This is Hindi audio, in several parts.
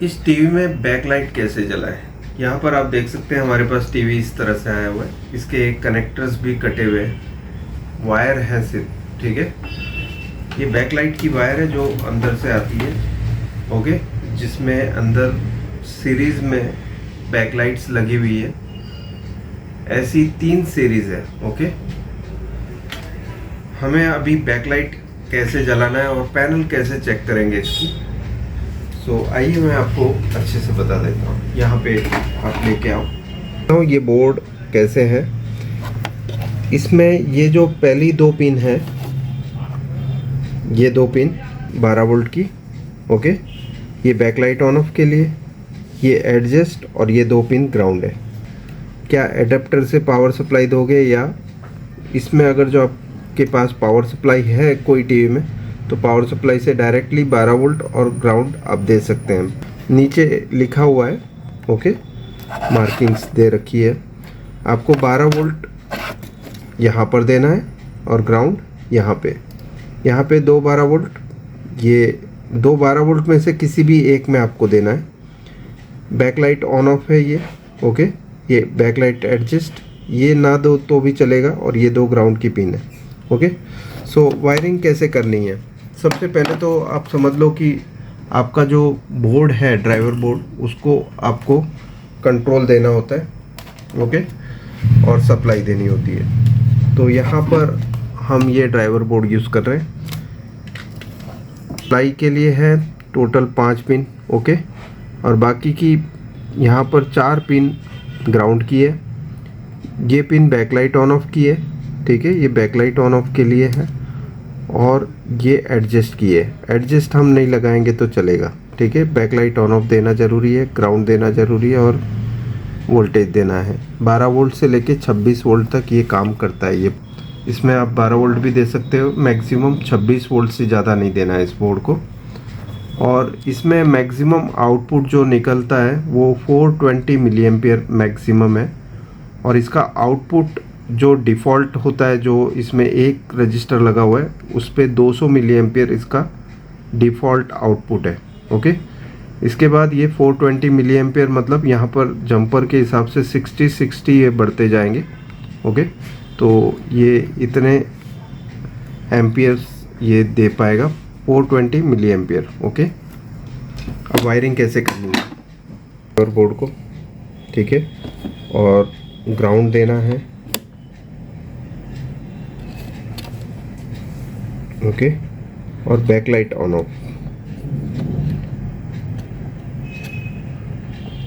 इस टीवी में बैकलाइट कैसे जलाएं। यहाँ पर आप देख सकते हैं हमारे पास टीवी इस तरह से आया हुआ है। इसके कनेक्टर्स भी कटे हुए हैं, वायर है सिर्फ, ठीक है। ये बैकलाइट की वायर है जो अंदर से आती है, ओके, जिसमें अंदर सीरीज में बैकलाइट्स लगी हुई है। ऐसी 3 सीरीज है, ओके। हमें अभी बैकलाइट कैसे जलाना है और पैनल कैसे चेक करेंगे इसकी, सो आइए मैं आपको अच्छे से बता देता हूँ। यहाँ पे आप लेके आओ तो ये बोर्ड कैसे है। इसमें ये जो पहली 2 पिन है, ये 2 पिन 12 वोल्ट की, ओके, ये बैकलाइट ऑन ऑफ के लिए, ये एडजस्ट, और ये 2 पिन ग्राउंड है। क्या एडेप्टर से पावर सप्लाई दोगे, या इसमें अगर जो आपके पास पावर सप्लाई है कोई टीवी में, तो पावर सप्लाई से डायरेक्टली 12 वोल्ट और ग्राउंड आप दे सकते हैं। नीचे लिखा हुआ है, ओके, मार्किंग्स दे रखी है। आपको 12 वोल्ट यहाँ पर देना है और ग्राउंड यहाँ पे 2 12 वोल्ट, ये 2 12 वोल्ट में से किसी भी एक में आपको देना है। बैकलाइट ऑन ऑफ है ये, ओके, ये बैकलाइट एडजस्ट, ये ना दो तो भी चलेगा, और ये 2 ग्राउंड की पिन है, ओके। सो वायरिंग कैसे करनी है, सबसे पहले तो आप समझ लो कि आपका जो बोर्ड है, ड्राइवर बोर्ड, उसको आपको कंट्रोल देना होता है, ओके, और सप्लाई देनी होती है। तो यहाँ पर हम ये ड्राइवर बोर्ड यूज़ कर रहे हैं। सप्लाई के लिए है टोटल 5 पिन, ओके, और बाकी की यहाँ पर 4 पिन ग्राउंड की है। ये पिन बैकलाइट ऑन ऑफ की है, ठीक है, ये बैकलाइट ऑन ऑफ के लिए है, और ये एडजस्ट की है। एडजस्ट हम नहीं लगाएंगे तो चलेगा, ठीक है। बैकलाइट ऑन ऑफ देना ज़रूरी है, ग्राउंड देना ज़रूरी है, और वोल्टेज देना है। 12 वोल्ट से लेके 26 वोल्ट तक ये काम करता है। ये इसमें आप 12 वोल्ट भी दे सकते हो, मैक्सिमम 26 वोल्ट से ज़्यादा नहीं देना है इस बोर्ड को। और इसमें मैक्सिमम आउटपुट जो निकलता है वो 420 मिली एम्पियर मैक्सिमम है। और इसका आउटपुट जो डिफ़ॉल्ट होता है, जो इसमें एक रजिस्टर लगा हुआ है, उस पर 200 मिली एम्पियर इसका डिफ़ॉल्ट आउटपुट है, ओके। इसके बाद ये 420 मिली एम्पियर, मतलब यहाँ पर जंपर के हिसाब से 60 ये बढ़ते जाएंगे, ओके। तो ये इतने एम्पियर्स ये दे पाएगा, 420 मिली एम्पियर, ओके। अब वायरिंग कैसे करनी है पावर बोर्ड को, ठीक है, और ग्राउंड देना है, ओके, और बैकलाइट ऑन ऑफ।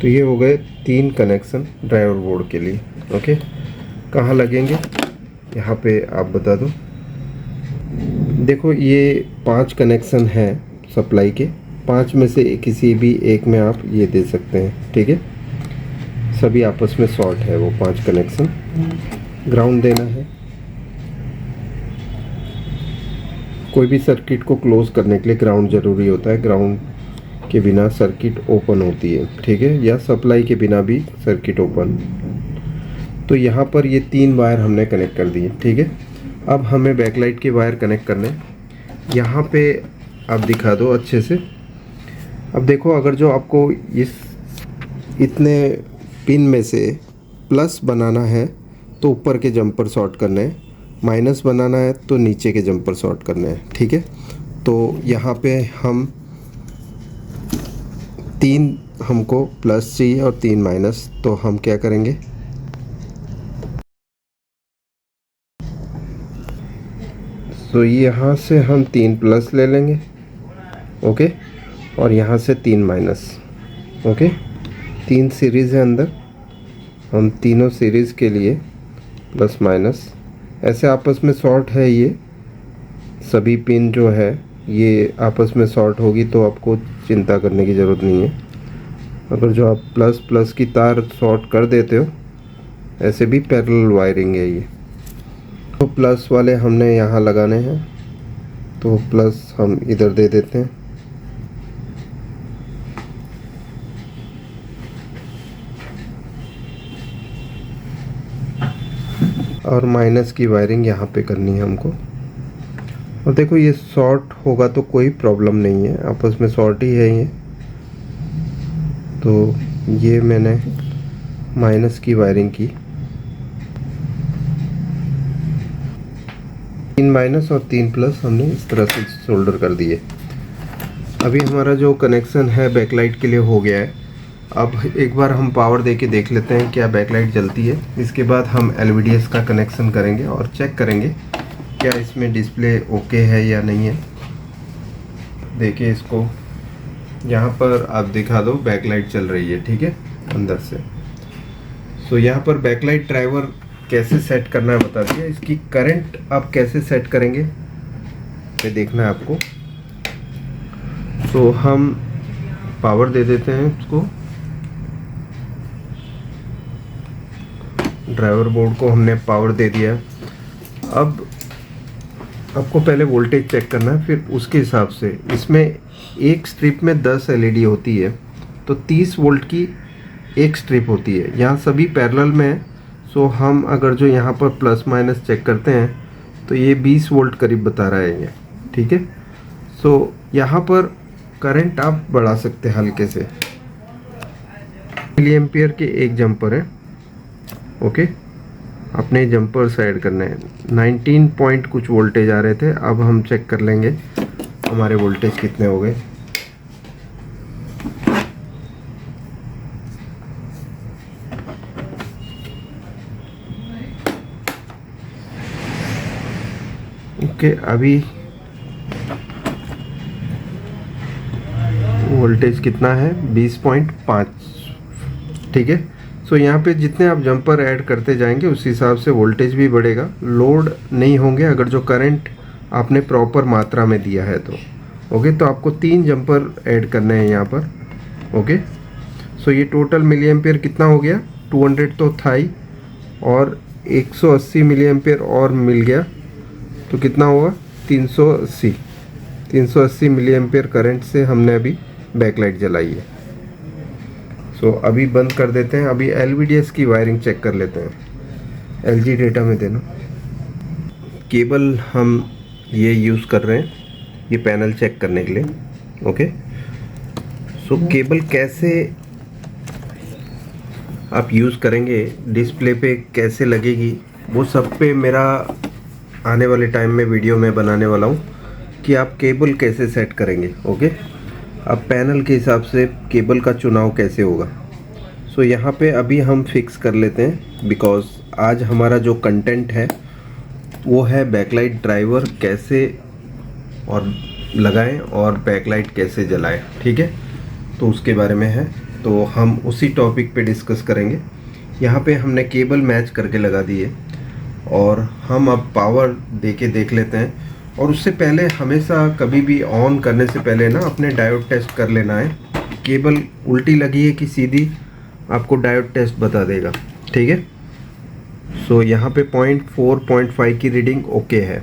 तो ये हो गए 3 कनेक्शन ड्राइवर बोर्ड के लिए, ओके। कहाँ लगेंगे यहाँ पे आप बता दो। देखो ये 5 कनेक्शन हैं सप्लाई के, 5 में से किसी भी एक में आप ये दे सकते हैं, ठीक है। सभी आपस में शॉर्ट है वो 5 कनेक्शन। ग्राउंड देना है। कोई भी सर्किट को क्लोज करने के लिए ग्राउंड ज़रूरी होता है। ग्राउंड के बिना सर्किट ओपन होती है, ठीक है, या सप्लाई के बिना भी सर्किट ओपन। तो यहाँ पर ये 3 वायर हमने कनेक्ट कर दिए, ठीक है। अब हमें बैकलाइट के वायर कनेक्ट करने, यहाँ पे आप दिखा दो अच्छे से। अब देखो, अगर जो आपको इस इतने पिन में से प्लस बनाना है तो ऊपर के जंपर शॉर्ट करने हैं, माइनस बनाना है तो नीचे के जंपर शॉर्ट करने हैं, ठीक है। तो यहाँ पे हम 3 हमको प्लस चाहिए और 3 माइनस, तो हम क्या करेंगे, तो यहाँ से हम 3 प्लस ले लेंगे, ओके, और यहाँ से 3 माइनस, ओके। 3 सीरीज़ है अंदर, हम तीनों सीरीज़ के लिए प्लस माइनस ऐसे आपस में शॉर्ट है। ये सभी पिन जो है ये आपस में शॉर्ट होगी, तो आपको चिंता करने की ज़रूरत नहीं है। अगर जो आप प्लस प्लस की तार शॉर्ट कर देते हो, ऐसे भी पैरेलल वायरिंग है ये। तो प्लस वाले हमने यहाँ लगाने हैं, तो प्लस हम इधर दे देते हैं, और माइनस की वायरिंग यहाँ पे करनी है हमको। और देखो ये शॉर्ट होगा तो कोई प्रॉब्लम नहीं है, आपस में शॉर्ट ही है ये, तो ये मैंने माइनस की वायरिंग की, 3 माइनस और 3 प्लस हमने इस तरह से सोल्डर कर दिए। अभी हमारा जो कनेक्शन है बैकलाइट के लिए हो गया है। अब एक बार हम पावर दे के देख लेते हैं क्या बैकलाइट जलती है। इसके बाद हम LVDS का कनेक्शन करेंगे और चेक करेंगे क्या इसमें डिस्प्ले ओके है या नहीं है। देखिए इसको यहाँ पर आप दिखा दो, बैकलाइट चल रही है, ठीक है, अंदर से। सो यहाँ पर बैकलाइट ड्राइवर कैसे सेट करना है बता दिया। इसकी करंट आप कैसे सेट करेंगे ये देखना है आपको। तो हम पावर दे देते हैं इसको, ड्राइवर बोर्ड को हमने पावर दे दिया। अब आपको पहले वोल्टेज चेक करना है, फिर उसके हिसाब से इसमें एक स्ट्रिप में 10 LED होती है, तो 30 वोल्ट की एक स्ट्रिप होती है। यहाँ सभी पैरेलल में है। सो हम अगर जो यहाँ पर प्लस माइनस चेक करते हैं तो ये 20 वोल्ट करीब बता रहा है ये, ठीक है। सो यहाँ पर करंट आप बढ़ा सकते हैं हल्के से। मिली एम्पियर के एक जंपर है, ओके। अपने जंपर से ऐड करना है। 19 पॉइंट कुछ वोल्टेज आ रहे थे, अब हम चेक कर लेंगे हमारे वोल्टेज कितने हो गए। ओके, अभी वोल्टेज कितना है, 20.5, ठीक है। सो यहाँ पे जितने आप जंपर ऐड करते जाएंगे उस हिसाब से वोल्टेज भी बढ़ेगा। लोड नहीं होंगे अगर जो करंट आपने प्रॉपर मात्रा में दिया है तो, ओके। तो आपको 3 जंपर ऐड करने हैं यहाँ पर, ओके। सो ये टोटल मिली एम्पियर कितना हो गया, 200 तो था ही, और 180 मिली एम्पियर और मिल गया, तो कितना हुआ 380 मिली एम्पियर करंट से हमने अभी बैकलाइट जलाई है। सो अभी बंद कर देते हैं। अभी LVDS की वायरिंग चेक कर लेते हैं। LG डेटा में देना। केबल हम ये यूज़ कर रहे हैं ये पैनल चेक करने के लिए, ओके। सो केबल कैसे आप यूज़ करेंगे, डिस्प्ले पे कैसे लगेगी, वो सब पे मेरा आने वाले टाइम में वीडियो में बनाने वाला हूँ कि आप केबल कैसे सेट करेंगे, ओके। अब पैनल के हिसाब से केबल का चुनाव कैसे होगा। सो यहाँ पे अभी हम फिक्स कर लेते हैं, बिकॉज़ आज हमारा जो कंटेंट है वो है बैकलाइट ड्राइवर कैसे और लगाएं और बैकलाइट कैसे जलाएं, ठीक है। तो उसके बारे में है, तो हम उसी टॉपिक पे डिस्कस करेंगे। यहाँ पे हमने केबल मैच करके लगा दी है और हम अब पावर दे के देख लेते हैं। और उससे पहले हमेशा कभी भी ऑन करने से पहले ना अपने डायोड टेस्ट कर लेना है। केबल उल्टी लगी है कि सीधी, आपको डायोड टेस्ट बता देगा, ठीक है। सो यहाँ पे 0.4-0.5 की रीडिंग ओके है,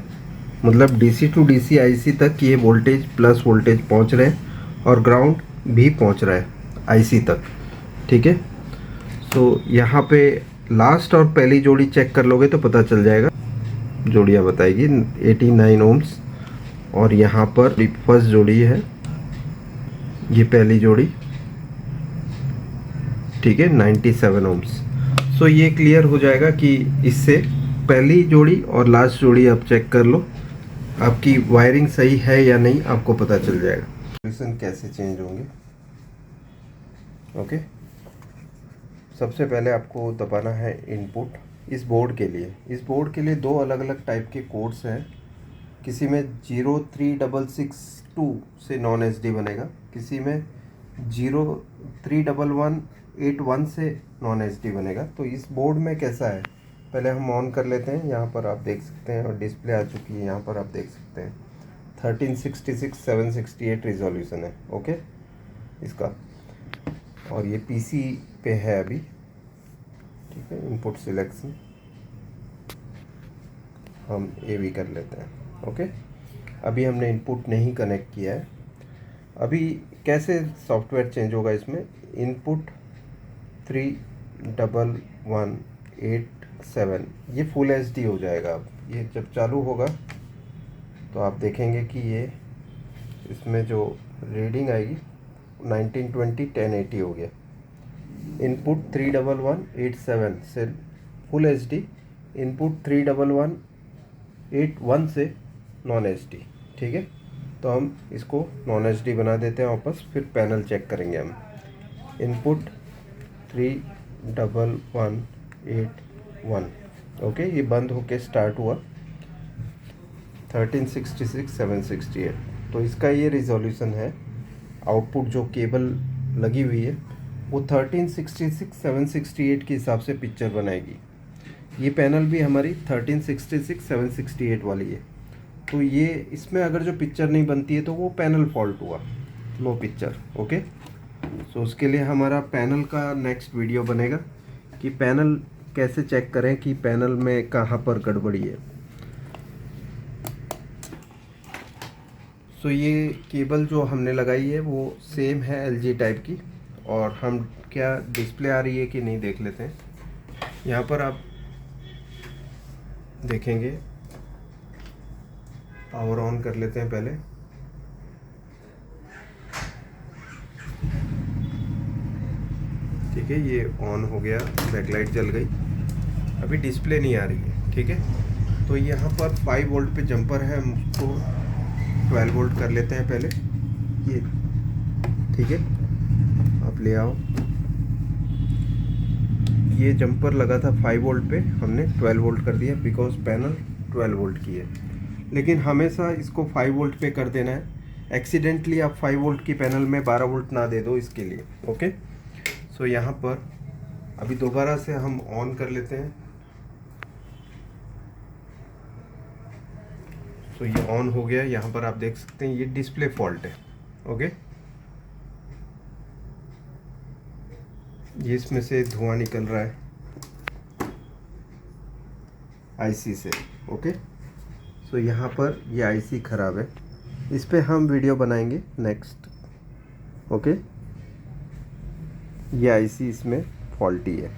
मतलब DC टू DC IC तक ये वोल्टेज प्लस वोल्टेज पहुँच रहे हैं और ग्राउंड भी पहुँच रहा है IC तक, ठीक है। सो यहाँ पे लास्ट और पहली जोड़ी चेक कर लोगे तो पता चल जाएगा, जोड़ियाँ बताएगी 89 ओम्स। और यहाँ पर फर्स्ट जोड़ी है, ये पहली जोड़ी, ठीक है, 97 ओम्स। सो ये क्लियर हो जाएगा कि इससे पहली जोड़ी और लास्ट जोड़ी आप चेक कर लो, आपकी वायरिंग सही है या नहीं आपको पता चल जाएगा। सॉल्यूशन कैसे चेंज होंगे, ओके। सबसे पहले आपको दबाना है इनपुट। इस बोर्ड के लिए 2 अलग अलग टाइप के कोड्स हैं। किसी में 03662 से नॉन SD बनेगा, किसी में 0311181 से नॉन SD बनेगा। तो इस बोर्ड में कैसा है, पहले हम ऑन कर लेते हैं। यहाँ पर आप देख सकते हैं और डिस्प्ले आ चुकी है, यहाँ पर आप देख सकते हैं 1366/768 रिजोल्यूशन है, ओके इसका। और ये PC पे है अभी, ठीक है। इनपुट सिलेक्शन हम ये भी कर लेते हैं, ओके। अभी हमने इनपुट नहीं कनेक्ट किया है। अभी कैसे सॉफ्टवेयर चेंज होगा इसमें, इनपुट 31187 ये फुल HD हो जाएगा। अब ये जब चालू होगा तो आप देखेंगे कि ये इसमें जो रीडिंग आएगी 1920 1080 हो गया, इनपुट 31187 से फुल HD, इनपुट 31181 से नॉन HD। ठीक है, तो हम इसको नॉन HD बना देते हैं वापस, फिर पैनल चेक करेंगे हम। इनपुट 31181, ओके, ये बंद होके स्टार्ट हुआ 1366-768। तो इसका ये रिजोल्यूशन है। आउटपुट जो केबल लगी हुई है वो 1366-768 के हिसाब से पिक्चर बनाएगी। ये पैनल भी हमारी 1366-768 वाली है। तो ये इसमें अगर जो पिक्चर नहीं बनती है तो वो पैनल फॉल्ट हुआ, नो पिक्चर। ओके, सो उसके लिए हमारा पैनल का नेक्स्ट वीडियो बनेगा कि पैनल कैसे चेक करें कि पैनल में कहाँ पर गड़बड़ी है। सो ये केबल जो हमने लगाई है वो सेम है LG टाइप की, और हम क्या डिस्प्ले आ रही है कि नहीं देख लेते हैं। यहाँ पर आप देखेंगे, पावर ऑन कर लेते हैं पहले। ठीक है, ये ऑन हो गया, बैकलाइट जल गई, अभी डिस्प्ले नहीं आ रही है। ठीक है, तो यहाँ पर 5 वोल्ट पे जंपर है, हमको 12 वोल्ट कर लेते हैं पहले ये। ठीक है, आप ले आओ। ये जंपर लगा था 5 वोल्ट पे, हमने 12 वोल्ट कर दिया बिकॉज पैनल 12 वोल्ट की है। लेकिन हमेशा इसको 5 वोल्ट पे कर देना है। एक्सीडेंटली आप 5 वोल्ट की पैनल में 12 वोल्ट ना दे दो इसके लिए। ओके, सो यहाँ पर अभी दोबारा से हम ऑन कर लेते हैं। तो ये ऑन हो गया। यहाँ पर आप देख सकते हैं ये डिस्प्ले फॉल्ट है। ओके, ये इसमें से धुआं निकल रहा है IC से। ओके, सो यहाँ पर ये IC ख़राब है, इस पे हम वीडियो बनाएंगे नेक्स्ट। ओके, ये IC इसमें फॉल्टी है।